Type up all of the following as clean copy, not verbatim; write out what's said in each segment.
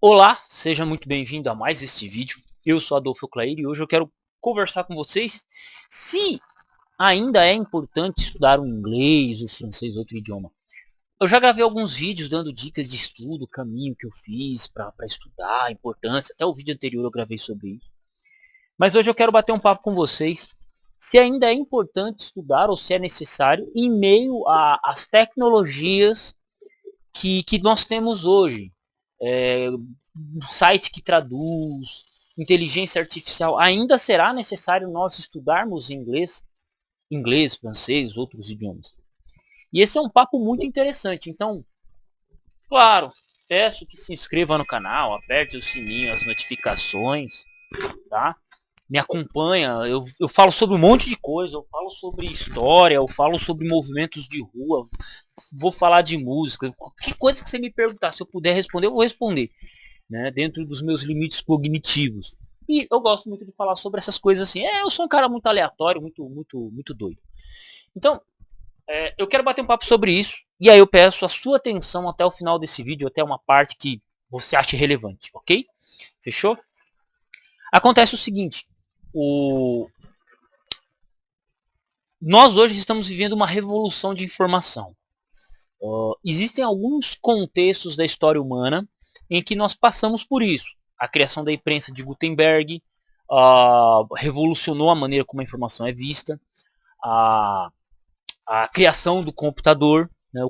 Olá, seja muito bem-vindo a mais este vídeo. Eu sou Adolfo Clair e hoje eu quero conversar com vocês se ainda é importante estudar o inglês, o francês, outro idioma. Eu já gravei alguns vídeos dando dicas de estudo, o caminho que eu fiz para estudar, a importância. Até o vídeo anterior eu gravei sobre isso. Mas hoje eu quero bater um papo com vocês se ainda é importante estudar ou se é necessário em meio às tecnologias que nós temos hoje. Um site que traduz, inteligência artificial, ainda será necessário nós estudarmos inglês, francês, outros idiomas. E esse é um papo muito interessante. Então, claro, peço que se inscreva no canal, aperte o sininho, as notificações, tá? Me acompanha, eu falo sobre um monte de coisa, eu falo sobre história, eu falo sobre movimentos de rua, vou falar de música, qualquer coisa que você me perguntar, se eu puder responder, eu vou responder, né, dentro dos meus limites cognitivos. E eu gosto muito de falar sobre essas coisas assim. Eu sou um cara muito aleatório, muito doido. Então, eu quero bater um papo sobre isso. E aí eu peço a sua atenção até o final desse vídeo, até uma parte que você ache relevante, ok? Fechou? Acontece o seguinte, nós hoje estamos vivendo uma revolução de informação. Existem alguns contextos da história humana em que nós passamos por isso. A criação da imprensa de Gutenberg revolucionou a maneira como a informação é vista. A, a criação do computador, né,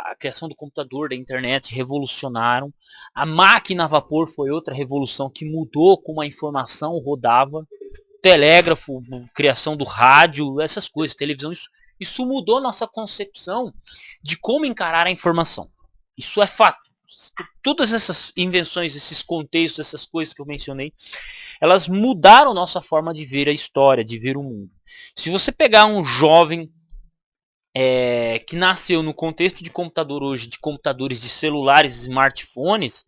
a criação do computador, da internet revolucionaram. A máquina a vapor foi outra revolução que mudou como a informação rodava. Telégrafo, criação do rádio, essas coisas, televisão, isso mudou nossa concepção de como encarar a informação. Isso é fato. Todas essas invenções, esses contextos, essas coisas que eu mencionei, elas mudaram nossa forma de ver a história, de ver o mundo. Se você pegar um jovem que nasceu no contexto de computador hoje, de computadores de celulares, smartphones,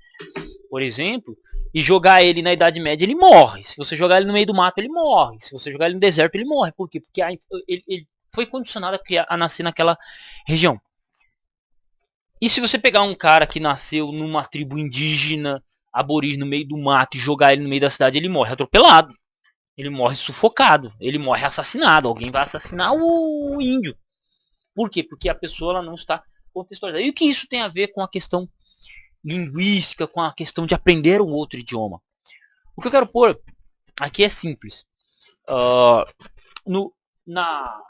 por exemplo, e jogar ele na Idade Média, ele morre. Se você jogar ele no meio do mato, ele morre. Se você jogar ele no deserto, ele morre. Por quê? Porque ele foi condicionado a nascer naquela região. E se você pegar um cara que nasceu numa tribo indígena, aborígene, no meio do mato, e jogar ele no meio da cidade, ele morre atropelado. Ele morre sufocado. Ele morre assassinado. Alguém vai assassinar o índio. Por quê? Porque a pessoa ela não está contextualizada. E o que isso tem a ver com a questão linguística, com a questão de aprender um outro idioma? O que eu quero pôr aqui é simples. Uh, no,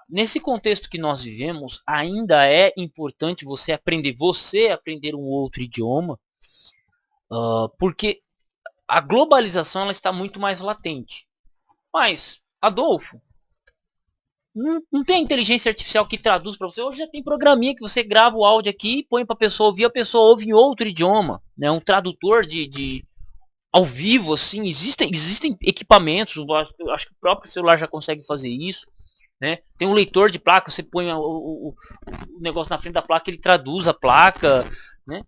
nesse contexto que nós vivemos, ainda é importante você aprender um outro idioma, porque a globalização ela está muito mais latente. Mas, Adolfo, não tem inteligência artificial que traduz para você. Hoje já tem programinha que você grava o áudio aqui, põe para a pessoa ouvir, a pessoa ouve em outro idioma, né? Um tradutor de ao vivo, assim, existem equipamentos, eu acho que o próprio celular já consegue fazer isso, né? Tem um leitor de placa, você põe o negócio na frente da placa, ele traduz a placa, né?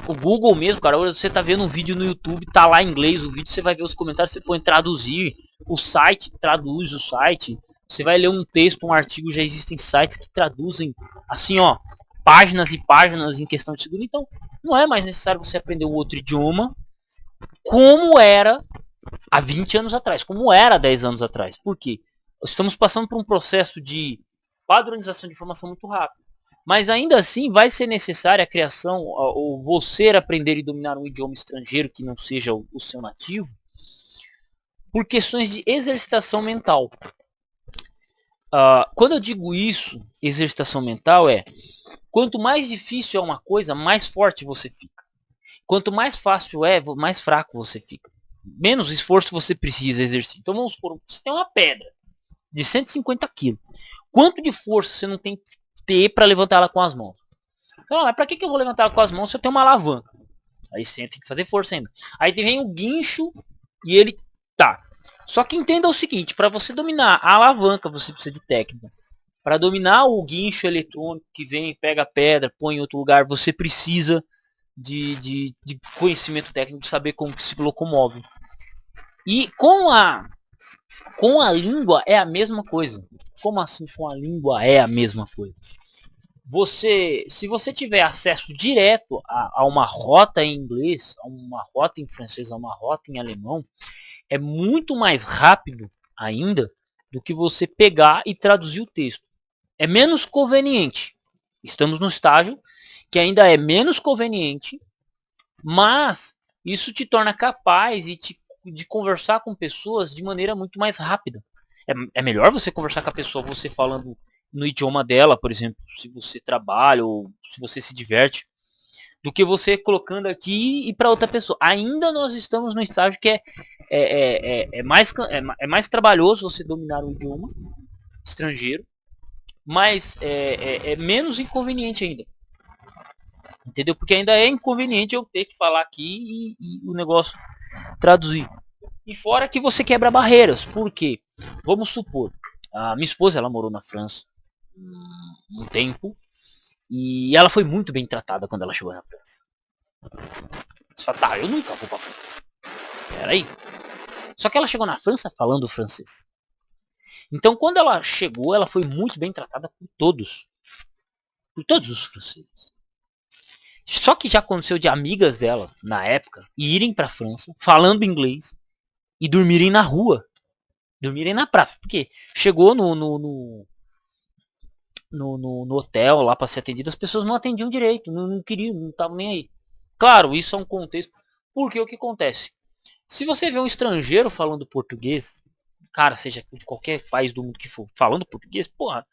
O Google mesmo, cara, você tá vendo um vídeo no YouTube, tá lá em inglês o vídeo, você vai ver os comentários, você põe traduzir, o site traduz o site, você vai ler um texto, um artigo, já existem sites que traduzem, assim, ó, páginas e páginas em questão de segundo, então não é mais necessário você aprender um outro idioma, como era há 20 anos atrás, como era há 10 anos atrás. Por quê? Estamos passando por um processo de padronização de informação muito rápido. Mas ainda assim vai ser necessária a criação, ou você aprender e dominar um idioma estrangeiro que não seja o seu nativo, por questões de exercitação mental. Quando eu digo isso, exercitação mental quanto mais difícil é uma coisa, mais forte você fica. Quanto mais fácil é, mais fraco você fica. Menos esforço você precisa exercer. Então vamos supor, você tem uma pedra de 150 quilos. Quanto de força você não tem que ter para levantar ela com as mãos? Então, para que eu vou levantar ela com as mãos se eu tenho uma alavanca? Aí você tem que fazer força ainda. Aí vem o guincho e ele tá. Só que entenda o seguinte, para você dominar a alavanca, você precisa de técnica. Para dominar o guincho eletrônico que vem, pega a pedra, põe em outro lugar, você precisa de conhecimento técnico, de saber como que se locomove. E com a língua é a mesma coisa. Como assim com a língua é a mesma coisa? se você tiver acesso direto a uma rota em inglês, a uma rota em francês, a uma rota em alemão, é muito mais rápido ainda do que você pegar e traduzir o texto. É menos conveniente. Estamos no estágio que ainda é menos conveniente, mas isso te torna capaz de conversar com pessoas de maneira muito mais rápida. É melhor você conversar com a pessoa, você falando no idioma dela, por exemplo, se você trabalha ou se você se diverte, do que você colocando aqui e para outra pessoa. Ainda nós estamos no estágio que é mais trabalhoso você dominar um idioma estrangeiro, mas é menos inconveniente ainda. Entendeu? Porque ainda é inconveniente eu ter que falar aqui e o negócio traduzir. E fora que você quebra barreiras. Por quê? Vamos supor, a minha esposa ela morou na França um tempo e ela foi muito bem tratada quando ela chegou na França. Você fala, tá, eu nunca vou pra França. Peraí. Só que ela chegou na França falando francês. Então quando ela chegou, ela foi muito bem tratada por todos. Por todos os franceses. Só que já aconteceu de amigas dela, na época, irem pra França, falando inglês, e dormirem na rua. Dormirem na praça. Porque chegou no hotel lá para ser atendido, as pessoas não atendiam direito, não queriam, não estavam nem aí. Claro, isso é um contexto. Porque o que acontece? Se você vê um estrangeiro falando português, cara, seja de qualquer país do mundo que for, falando português, porra,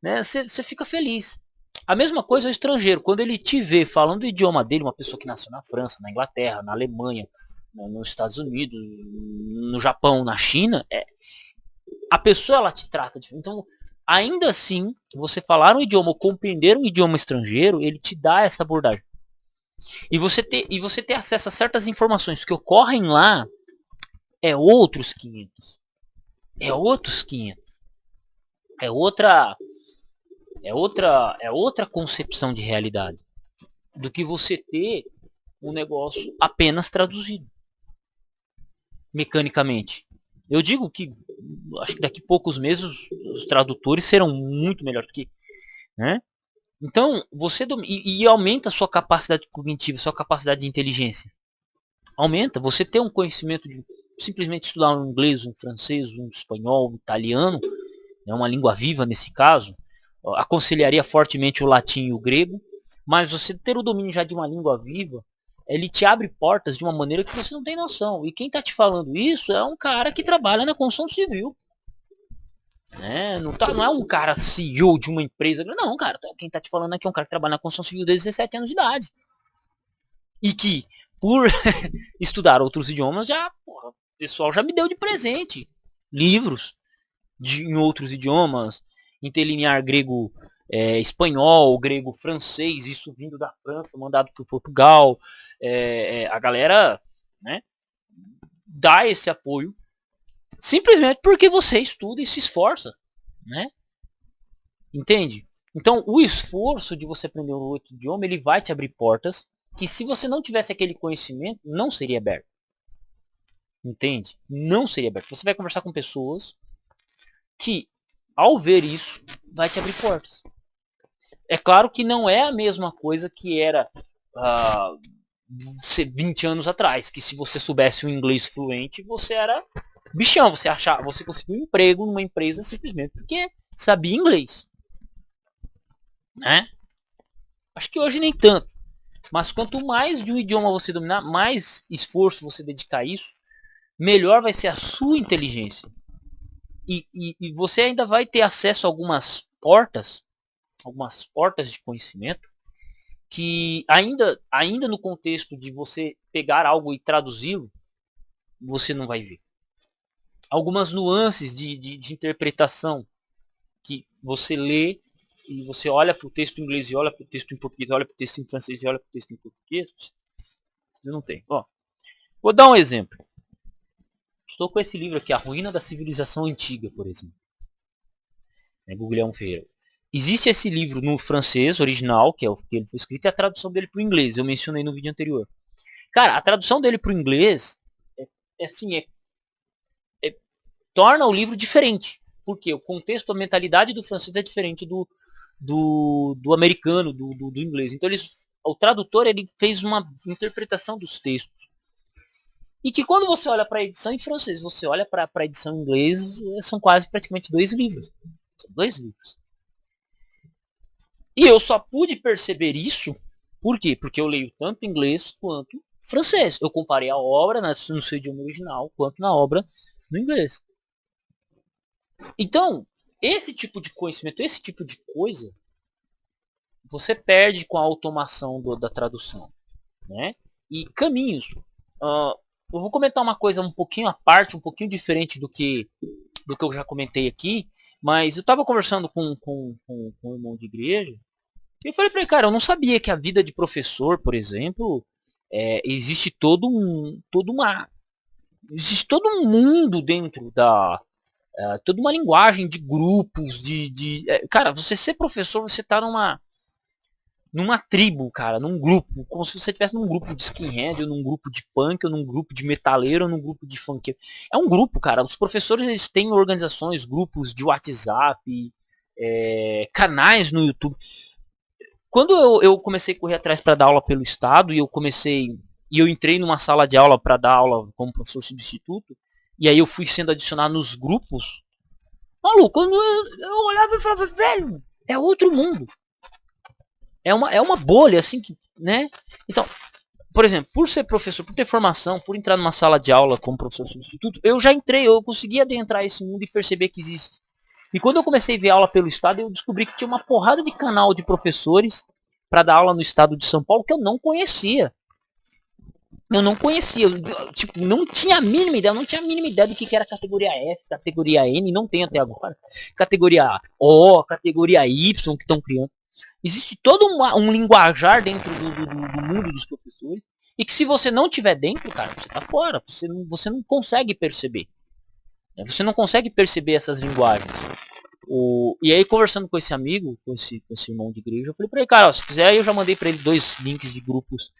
né, você fica feliz. A mesma coisa o estrangeiro, quando ele te vê falando o idioma dele, uma pessoa que nasceu na França, na Inglaterra, na Alemanha, nos Estados Unidos, no Japão, na China, a pessoa ela te trata diferente. Então, ainda assim, você falar um idioma ou compreender um idioma estrangeiro, ele te dá essa abordagem. E você ter acesso a certas informações que ocorrem lá é outros 500. É outros 500. É outra concepção de realidade do que você ter um negócio apenas traduzido mecanicamente. Eu digo que acho que daqui a poucos meses os tradutores serão muito melhores do que, né? Então, você e aumenta a sua capacidade cognitiva, sua capacidade de inteligência. Aumenta. Você ter um conhecimento de simplesmente estudar um inglês, um francês, um espanhol, um italiano, é uma língua viva nesse caso, aconselharia fortemente o latim e o grego, mas você ter o domínio já de uma língua viva, ele te abre portas de uma maneira que você não tem noção. E quem está te falando isso é um cara que trabalha na construção civil. Né? Não é um cara CEO de uma empresa. Não, cara. Quem está te falando aqui é um cara que trabalha na construção civil desde 17 anos de idade. E que, por estudar outros idiomas, o pessoal já me deu de presente livros em outros idiomas, interlinear grego, espanhol, grego, francês, isso vindo da França, mandado por Portugal. A galera, né, dá esse apoio simplesmente porque você estuda e se esforça, né? Entende? Então, o esforço de você aprender um outro idioma, ele vai te abrir portas que se você não tivesse aquele conhecimento, não seria aberto. Entende? Não seria aberto. Você vai conversar com pessoas que, ao ver isso, vai te abrir portas. É claro que não é a mesma coisa que era 20 anos atrás, que se você soubesse o inglês fluente, você era bichão, você conseguiu um emprego numa empresa simplesmente porque sabia inglês. Né? Acho que hoje nem tanto. Mas quanto mais de um idioma você dominar, mais esforço você dedicar a isso, melhor vai ser a sua inteligência. E você ainda vai ter acesso a algumas portas de conhecimento, que ainda no contexto de você pegar algo e traduzi-lo, você não vai ver. Algumas nuances de interpretação que você lê e você olha para o texto em inglês e olha para o texto em português, olha para o texto em francês e olha para o texto em português, você não tem. Ó, vou dar um exemplo. Estou com esse livro aqui, A Ruína da Civilização Antiga, por exemplo. Guilherme Ferreira. Existe esse livro no francês original, que é o que ele foi escrito, e a tradução dele para o inglês. Eu mencionei no vídeo anterior. Cara, a tradução dele para o inglês torna o livro diferente. Porque o contexto, a mentalidade do francês é diferente do do americano, do inglês. Então o tradutor ele fez uma interpretação dos textos. E que quando você olha para a edição em francês, você olha para a edição em inglês, são quase praticamente 2 livros. São 2 livros. E eu só pude perceber isso, por quê? Porque eu leio tanto inglês quanto francês. Eu comparei a obra no seu idioma original quanto na obra no inglês. Então, esse tipo de conhecimento, esse tipo de coisa, você perde com a automação da tradução. Né? E caminhos. Eu vou comentar uma coisa um pouquinho à parte, um pouquinho diferente do que eu já comentei aqui, mas eu estava conversando com um irmão de igreja, e eu falei para ele, cara, eu não sabia que a vida de professor, por exemplo, existe existe todo um mundo dentro toda uma linguagem de grupos, cara, você ser professor, você está numa tribo, cara, num grupo, como se você estivesse num grupo de skinhead, ou num grupo de punk, ou num grupo de metaleiro, ou num grupo de funkeiro. É um grupo, cara. Os professores eles têm organizações, grupos de WhatsApp, canais no YouTube. Quando eu comecei a correr atrás para dar aula pelo estado, e eu entrei numa sala de aula para dar aula como professor substituto, e aí eu fui sendo adicionado nos grupos, maluco, eu olhava e falava, velho, é outro mundo. É uma bolha, assim, né? Então, por exemplo, por ser professor, por ter formação, por entrar numa sala de aula como professor substituto, eu consegui adentrar esse mundo e perceber que existe. E quando eu comecei a ver aula pelo estado, eu descobri que tinha uma porrada de canal de professores para dar aula no estado de São Paulo que eu não conhecia. Eu não conhecia, tipo, não tinha a mínima ideia, do que era categoria F, categoria N, não tem até agora. Categoria O, categoria Y que estão criando. Existe todo um linguajar dentro do mundo dos professores. E que se você não tiver dentro, cara, você tá fora. Você não consegue perceber. Né? Você não consegue perceber essas linguagens. E aí, conversando com esse amigo, com esse irmão de igreja, eu falei pra ele, cara, ó, se quiser, eu já mandei pra ele 2 links de grupos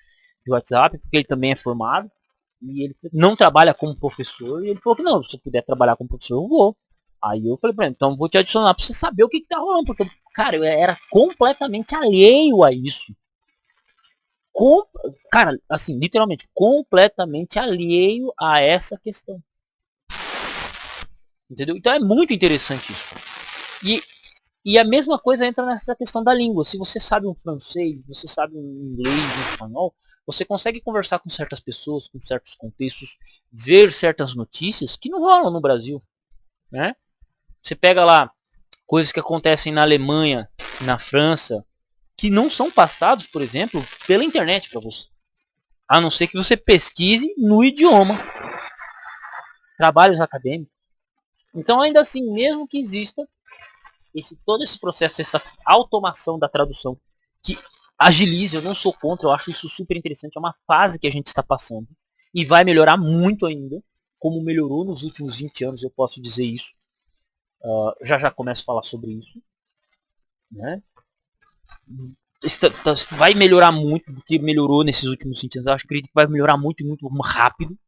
de WhatsApp, porque ele também é formado. E ele não trabalha como professor. E ele falou que não, se eu puder trabalhar como professor, eu vou. Aí eu falei pra ele, então vou te adicionar pra você saber o que tá rolando. Porque, cara, eu era completamente alheio a isso. Cara, assim, literalmente, completamente alheio a essa questão. Entendeu? Então é muito interessante isso. E a mesma coisa entra nessa questão da língua. Se você sabe um francês, você sabe um inglês, um espanhol, você consegue conversar com certas pessoas, com certos contextos, ver certas notícias que não rolam no Brasil. Né? Você pega lá coisas que acontecem na Alemanha, na França, que não são passados, por exemplo, pela internet para você. A não ser que você pesquise no idioma. Trabalhos acadêmicos. Então, ainda assim, mesmo que exista todo esse processo, essa automação da tradução, que agilize, eu não sou contra, eu acho isso super interessante, é uma fase que a gente está passando. E vai melhorar muito ainda, como melhorou nos últimos 20 anos, eu posso dizer isso. Já começo a falar sobre isso. Né? Vai melhorar muito do que melhorou nesses últimos 20 anos. Eu acredito que vai melhorar muito, muito rápido.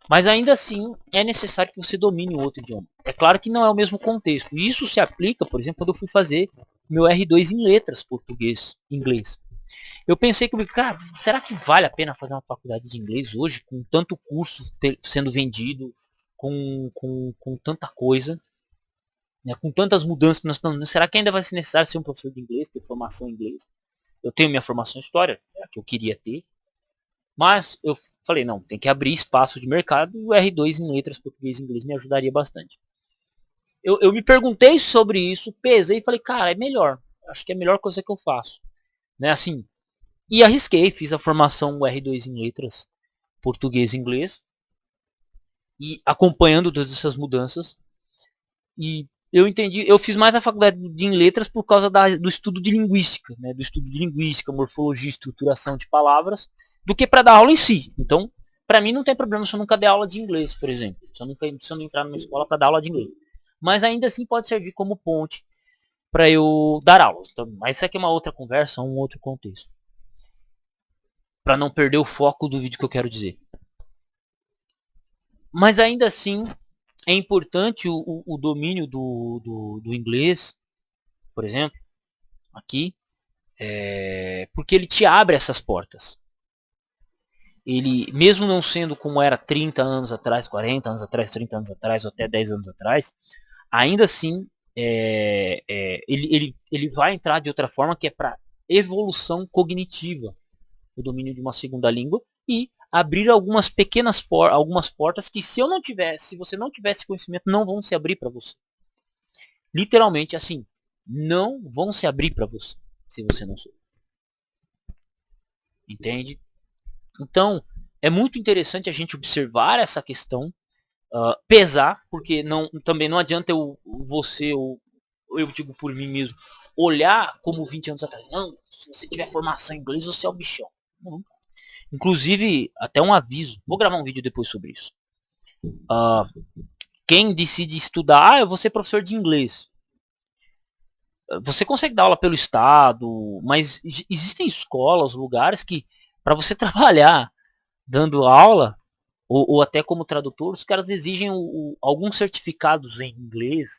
Mas ainda assim, é necessário que você domine o outro idioma. É claro que não é o mesmo contexto. E isso se aplica, por exemplo, quando eu fui fazer meu R2 em letras, português, inglês. Eu pensei comigo, cara, será que vale a pena fazer uma faculdade de inglês hoje, com tanto curso sendo vendido, com tanta coisa, né, com tantas mudanças que nós estamos. Será que ainda vai ser necessário ser um professor de inglês, ter formação em inglês? Eu tenho minha formação em história, é a que eu queria ter. Mas eu falei, não, tem que abrir espaço de mercado, e o R2 em letras, português e inglês me ajudaria bastante. Eu me perguntei sobre isso, pesei e falei, cara, é melhor. Acho que é a melhor coisa que eu faço. Né, assim, e arrisquei, fiz a formação R2 em letras, português e inglês. E acompanhando todas essas mudanças. E eu entendi, eu fiz mais a faculdade em letras por causa do estudo de linguística, né, do estudo de linguística, morfologia, estruturação de palavras, do que para dar aula em si. Então, para mim não tem problema se eu nunca der aula de inglês, por exemplo. Se eu não entrar numa escola para dar aula de inglês. Mas ainda assim pode servir como ponte para eu dar aulas. Então, mas isso aqui é uma outra conversa, um outro contexto. Para não perder o foco do vídeo que eu quero dizer. Mas ainda assim, é importante o domínio do inglês por exemplo, aqui, porque ele te abre essas portas. Ele, mesmo não sendo como era 30 anos atrás, 40 anos atrás, 30 anos atrás, ou até 10 anos atrás, ainda assim, ele vai entrar de outra forma, que é para evolução cognitiva, o domínio de uma segunda língua, e abrir algumas pequenas algumas portas que, se você não tivesse conhecimento, não vão se abrir para você. Literalmente assim, não vão se abrir para você, se você não souber. Entende? Então, é muito interessante a gente observar essa questão, pesar, porque também não adianta eu digo por mim mesmo, olhar como 20 anos atrás. Não, se você tiver formação em inglês, você é o bichão. Não. Inclusive, até um aviso, vou gravar um vídeo depois sobre isso. Quem decide estudar, eu vou ser professor de inglês. Você consegue dar aula pelo estado, mas existem escolas, lugares que, para você trabalhar dando aula, ou até como tradutor, os caras exigem alguns certificados em inglês,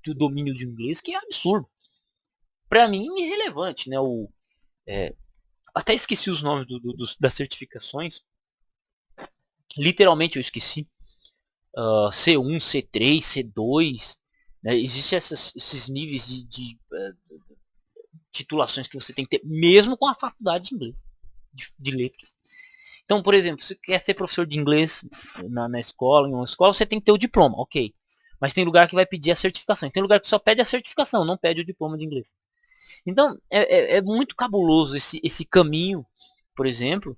do domínio de inglês, que é absurdo. Para mim, irrelevante, né? Até esqueci os nomes das certificações. Literalmente eu esqueci. C1, C3, C2. Né? Existem esses níveis de titulações que você tem que ter, mesmo com a faculdade de inglês, de letras. Então, por exemplo, se você quer ser professor de inglês na escola, em uma escola, você tem que ter o diploma, ok. Mas tem lugar que vai pedir a certificação. Tem lugar que só pede a certificação, não pede o diploma de inglês. Então, é muito cabuloso esse caminho, por exemplo,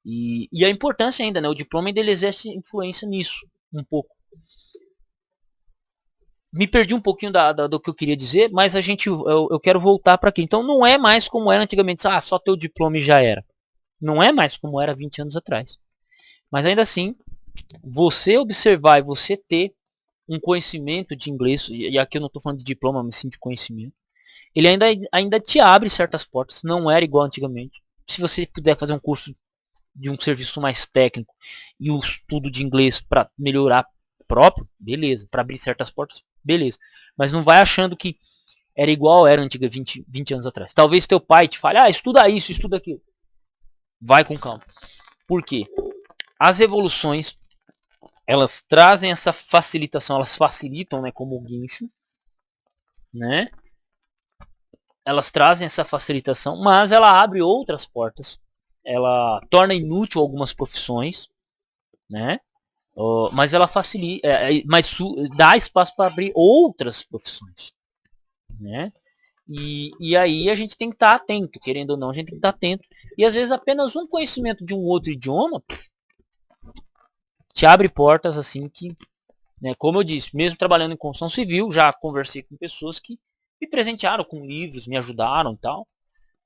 e a importância ainda, né? O diploma ainda ele exerce influência nisso, um pouco. Me perdi um pouquinho do que eu queria dizer, mas eu quero voltar para aqui. Então, não é mais como era antigamente, só ter o diploma e já era. Não é mais como era 20 anos atrás. Mas ainda assim, você observar e você ter um conhecimento de inglês, e aqui eu não estou falando de diploma, mas sim de conhecimento, ele ainda te abre certas portas, não era igual antigamente. Se você puder fazer um curso de um serviço mais técnico e o estudo de inglês para melhorar próprio, beleza. Para abrir certas portas, beleza. Mas não vai achando que era igual era antiga 20 anos atrás. Talvez teu pai te fale, estuda isso, estuda aquilo. Vai com calma. Por quê? As evoluções, elas trazem essa facilitação, elas facilitam, né, como o guincho, né? Elas trazem essa facilitação, mas ela abre outras portas. Ela torna inútil algumas profissões, né? Mas ela facilita, mas dá espaço para abrir outras profissões, né? E aí a gente tem que estar atento, querendo ou não, a gente tem que estar atento. E às vezes apenas um conhecimento de um outro idioma te abre portas assim que, né, como eu disse, mesmo trabalhando em construção civil, já conversei com pessoas que me presentearam com livros, me ajudaram e tal.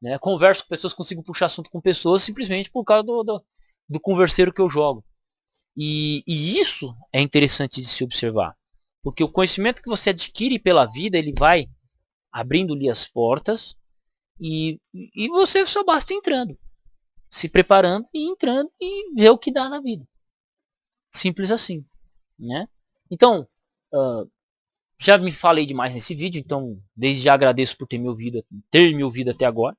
Né? Converso com pessoas, consigo puxar assunto com pessoas simplesmente por causa do converseiro que eu jogo. E isso é interessante de se observar. Porque o conhecimento que você adquire pela vida, ele vai abrindo-lhe as portas e você só basta entrando. Se preparando e entrando e ver o que dá na vida. Simples assim. Né? Então, já me falei demais nesse vídeo, então desde já agradeço por ter me ouvido até agora.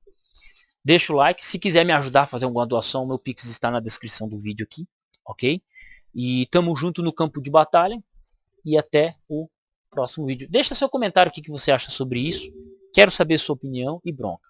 Deixa o like, se quiser me ajudar a fazer alguma doação, meu Pix está na descrição do vídeo aqui, ok? E tamo junto no campo de batalha e até o próximo vídeo. Deixa seu comentário o que você acha sobre isso, quero saber sua opinião e bronca.